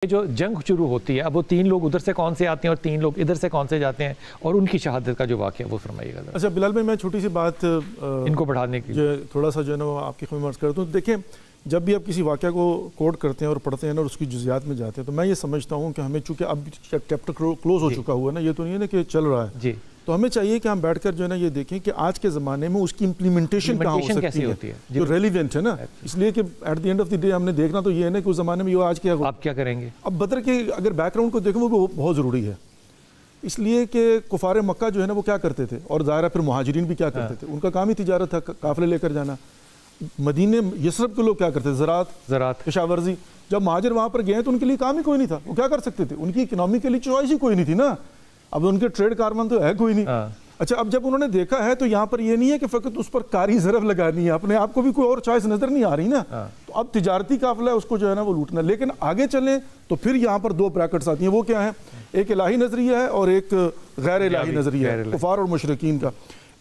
جو جنگ شروع ہوتی ہے اب وہ تین لوگ ادھر سے کون سے آتے ہیں اور تین لوگ ادھر سے کون سے جاتے ہیں اور ان کی شہادت کا جو واقعہ وہ فرمائیے گا. اچھا بلال بھائی، میں چھوٹی سی بات ان کو بڑھانے کی تھوڑا سا جو ہے نا آپ کی خدمت کرتا ہوں. دیکھیں، جب بھی آپ کسی واقعہ کو کوٹ کرتے ہیں اور پڑھتے ہیں نا اور اس کی جزیات میں جاتے ہیں تو میں یہ سمجھتا ہوں کہ ہمیں چونکہ اب چیپٹر کلوز ہو چکا ہوا ہے نا، یہ تو نہیں ہے نا کہ چل رہا ہے جی، تو ہمیں چاہیے کہ ہم بیٹھ کر جو ہے نا یہ دیکھیں کہ آج کے زمانے میں اس کی امپلیمنٹیشن کہاں ہو سکتی ہے جو ریلیونٹ ہے نا. اس لیے کہ at the end of the day ہم نے دیکھنا تو یہ ہے نا کہ اس زمانے میں یہ آج کیا آپ کیا کریں گے. اب بدر کے اگر بیک گراؤنڈ کو دیکھیں وہ بہت ضروری ہے، اس لیے کہ کفار مکہ جو ہے نا وہ کیا کرتے تھے اور ظاہرہ پھر مہاجرین بھی کیا کرتے تھے، ان کا کام ہی تجارت تھا، قافلے لے کر جانا. مدینے یثرب کے لوگ کیا کرتے تھے، زراعت کشاورزی. جب مہاجر وہاں پر گئے تو ان کے لیے کام ہی کوئی نہیں تھا، وہ کیا کر سکتے تھے، ان کی اکنامیکلی چوائس ہی کوئی نہیں تھی نا. اب ان کے ٹریڈ کارمن تو ہے کوئی نہیں. اچھا، اب جب انہوں نے دیکھا ہے تو یہاں پر یہ نہیں ہے کہ فقط اس پر کاری ضرب لگانی ہے، اپنے آپ کو بھی کوئی اور چوائس نظر نہیں آ رہی نا. تو اب تجارتی قافلہ ہے، اس کو جو ہے نا وہ لوٹنا. لیکن آگے چلیں تو پھر یہاں پر دو بریکٹس آتی ہیں، وہ کیا ہیں، ایک الہی نظریہ ہے اور ایک غیر الہی نظریہ ہے کفار اور مشرکین کا.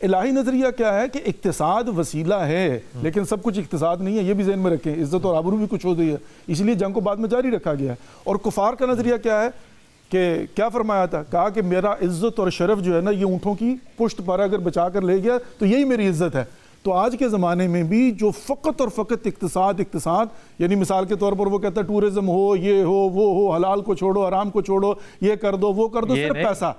الہی نظریہ کیا ہے کہ اقتصاد وسیلہ ہے لیکن سب کچھ اقتصاد نہیں ہے، یہ بھی ذہن میں رکھیں. عزت اور آبرو بھی کچھ ہو گئی ہے، اس لیے جنگ کو بعد میں جاری رکھا گیا ہے. اور کفار کا نظریہ کیا ہے کہ کیا فرمایا تھا، کہا کہ میرا عزت اور شرف جو ہے نا یہ اونٹوں کی پشت پر اگر بچا کر لے گیا تو یہی میری عزت ہے. تو آج کے زمانے میں بھی جو فقط اور فقط اقتصاد یعنی مثال کے طور پر وہ کہتا ہے ٹورزم ہو، یہ ہو، وہ ہو، حلال کو چھوڑو، حرام کو چھوڑو، یہ کر دو، وہ کر دو، صرف پیسہ.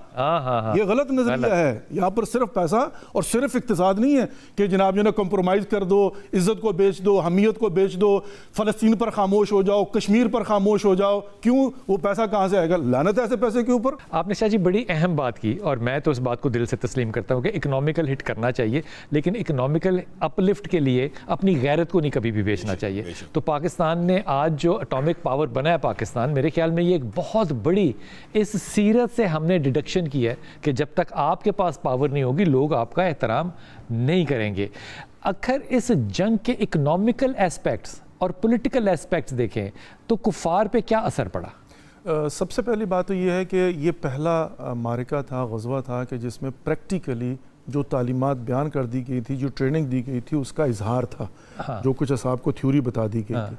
یہ غلط نظریہ ہے. یہاں پر صرف پیسہ اور صرف اقتصاد نہیں ہے کہ جناب جو نا کمپرومائز کر دو، عزت کو بیچ دو، حمیت کو بیچ دو، فلسطین پر خاموش ہو جاؤ، کشمیر پر خاموش ہو جاؤ. کیوں؟ وہ پیسہ کہاں سے آئے گا؟ لعنت ہے ایسے پیسے کے اوپر. آپ نے شاہ جی بڑی اہم بات کی اور میں تو اس بات کو دل سے تسلیم کرتا ہوں کہ اکنامیکل ہٹ کرنا چاہیے، لیکن اکنامیکل اپ لفٹ کے لیے اپنی غیرت کو نہیں کبھی بھی بیچنا چاہیے. تو پاکستان نے آج جو اٹامک پاور بنا ہے پاکستان، میرے خیال میں یہ ایک بہت بڑی اس سیرت سے ہم نے ڈیڈکشن کی ہے کہ جب تک آپ کے پاس پاور نہیں ہوگی لوگ آپ کا احترام نہیں کریں گے. اگر اس جنگ کے اکنامیکل ایسپیکٹس اور پولیٹیکل ایسپیکٹس دیکھیں تو کفار پہ کیا اثر پڑا؟ سب سے پہلی بات تو یہ ہے کہ یہ پہلا معرکہ تھا، غزوہ تھا کہ جس میں پریکٹیکلی جو تعلیمات بیان کر دی گئی تھی، جو ٹریننگ دی گئی تھی، اس کا اظہار تھا. جو کچھ اصحاب کو تھیوری بتا دی گئی تھی.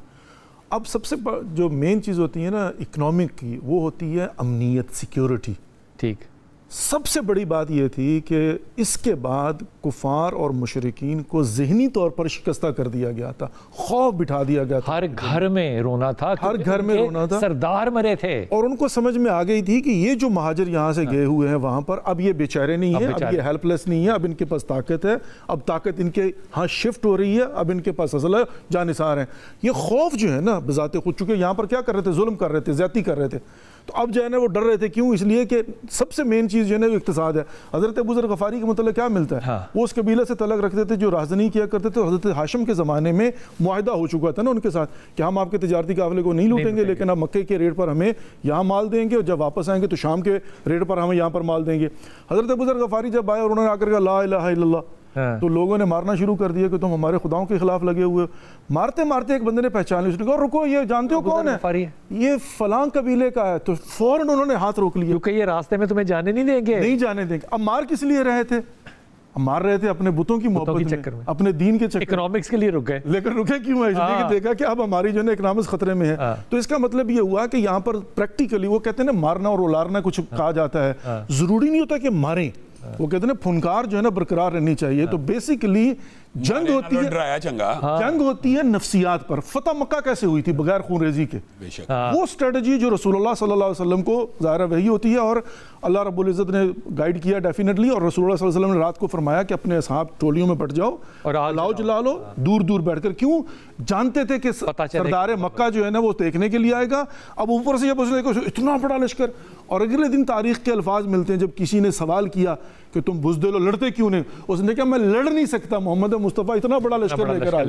اب سب سے جو مین چیز ہوتی ہے نا اکنامک کی، وہ ہوتی ہے امنیت، سیکیورٹی. ٹھیک. سب سے بڑی بات یہ تھی کہ اس کے بعد کفار اور مشرکین کو ذہنی طور پر شکستہ کر دیا گیا تھا، خوف بٹھا دیا گیا تھا. ہر گھر میں رونا تھا، ہر گھر میں رونا تھا، سردار مرے تھے. اور ان کو سمجھ میں آ گئی تھی کہ یہ جو مہاجر یہاں سے گئے ہوئے ہیں وہاں پر، اب یہ بیچارے نہیں ہیں، اب یہ ہیلپ لیس نہیں ہے، اب ان کے پاس طاقت ہے، اب طاقت ان کے ہاں شفٹ ہو رہی ہے، اب ان کے پاس اسلحہ جانثار ہیں. یہ خوف جو ہے نا بذات خود، چونکہ یہاں پر کیا کر رہے تھے، ظلم کر رہے تھے، زیادتی کر رہے تھے، تو اب جو ہے نا وہ ڈر رہے تھے. کیوں؟ اس لیے کہ سب سے مین چیز جو ہے نا وہ اقتصاد ہے. حضرت ابو ذر غفاری کے متعلق کیا ملتا ہے؟ وہ اس قبیلے سے تعلق رکھتے تھے جو رازدنی کیا کرتے تھے. حضرت ہاشم کے زمانے میں معاہدہ ہو چکا تھا نا ان کے ساتھ کہ ہم آپ کے تجارتی قافلے کو نہیں لوٹیں گے، لیکن آپ مکے کے ریٹ پر ہمیں یہاں مال دیں گے اور جب واپس آئیں گے تو شام کے ریٹ پر ہمیں یہاں پر مال دیں گے. حضرت ابو ذر غفاری جب آئے اور انہوں نے آ کر کہا لا الہ الا اللہ، تو لوگوں نے مارنا شروع کر دیا کہ تم ہمارے خداؤں کے خلاف لگے ہوئے. مارتے مارتے ایک بندے نے پہچان لیا، اس نے کہا رکو، یہ جانتے ہو کون ہے؟ یہ فلاں قبیلے کا ہے. تو فوراً انہوں نے ہاتھ روک لیا، کیونکہ یہ راستے میں تمہیں جانے نہیں دیں گے. نہیں جانے دیں گے. اب مار کس لیے رہے تھے؟ مار رہے تھے اپنے بتوں کی محبت میں، اپنے دین کے چکر، اکنامکس کے لیے رک گئے. لیکن رکے کیوں ہے؟ اس لیے کہ دیکھا کہ اب ہماری جو ہے اکنامکس خطرے میں ہے. تو اس کا مطلب یہ ہوا کہ یہاں پر پریکٹیکلی وہ کہتے ہیں نا مارنا اور اولارنا کچھ کہا جاتا ہے، ضروری نہیں ہوتا کہ ماریں. وہ کہتے ہیں پھنکار جو ہے نا برقرار رہنی چاہیے. تو بیسیکلی جنگ ہوتی ہے نفسیات پر. فتح مکہ کیسے ہوئی تھی؟ بغیر خون ریزی کے. وہ اسٹریٹجی جو رسول اللہ صلی اللہ علیہ وسلم کو ظاہرہ وہی ہوتی ہے اور اللہ رب العزت نے گائیڈ کیا ڈیفینیٹلی. اور رسول اللہ صلی اللہ علیہ وسلم نے رات کو فرمایا کہ اپنے اصحاب ٹولیوں میں بٹ جاؤ اور لاؤ جلا لو دور دور بیٹھ کر. کیوں؟ جانتے تھے کہ سردار مکہ جو ہے نا وہ دیکھنے کے لیے آئے گا. اب اوپر سے جب اس نے اتنا بڑا لشکر، اور اگلے دن تاریخ کے الفاظ ملتے ہیں جب کسی نے سوال کیا کہ تم بزدل ہو، لڑتے کیوں نہیں؟ اس نے کہا میں لڑ نہیں سکتا، محمد مصطفیٰ اتنا بڑا لشکر لے کر آ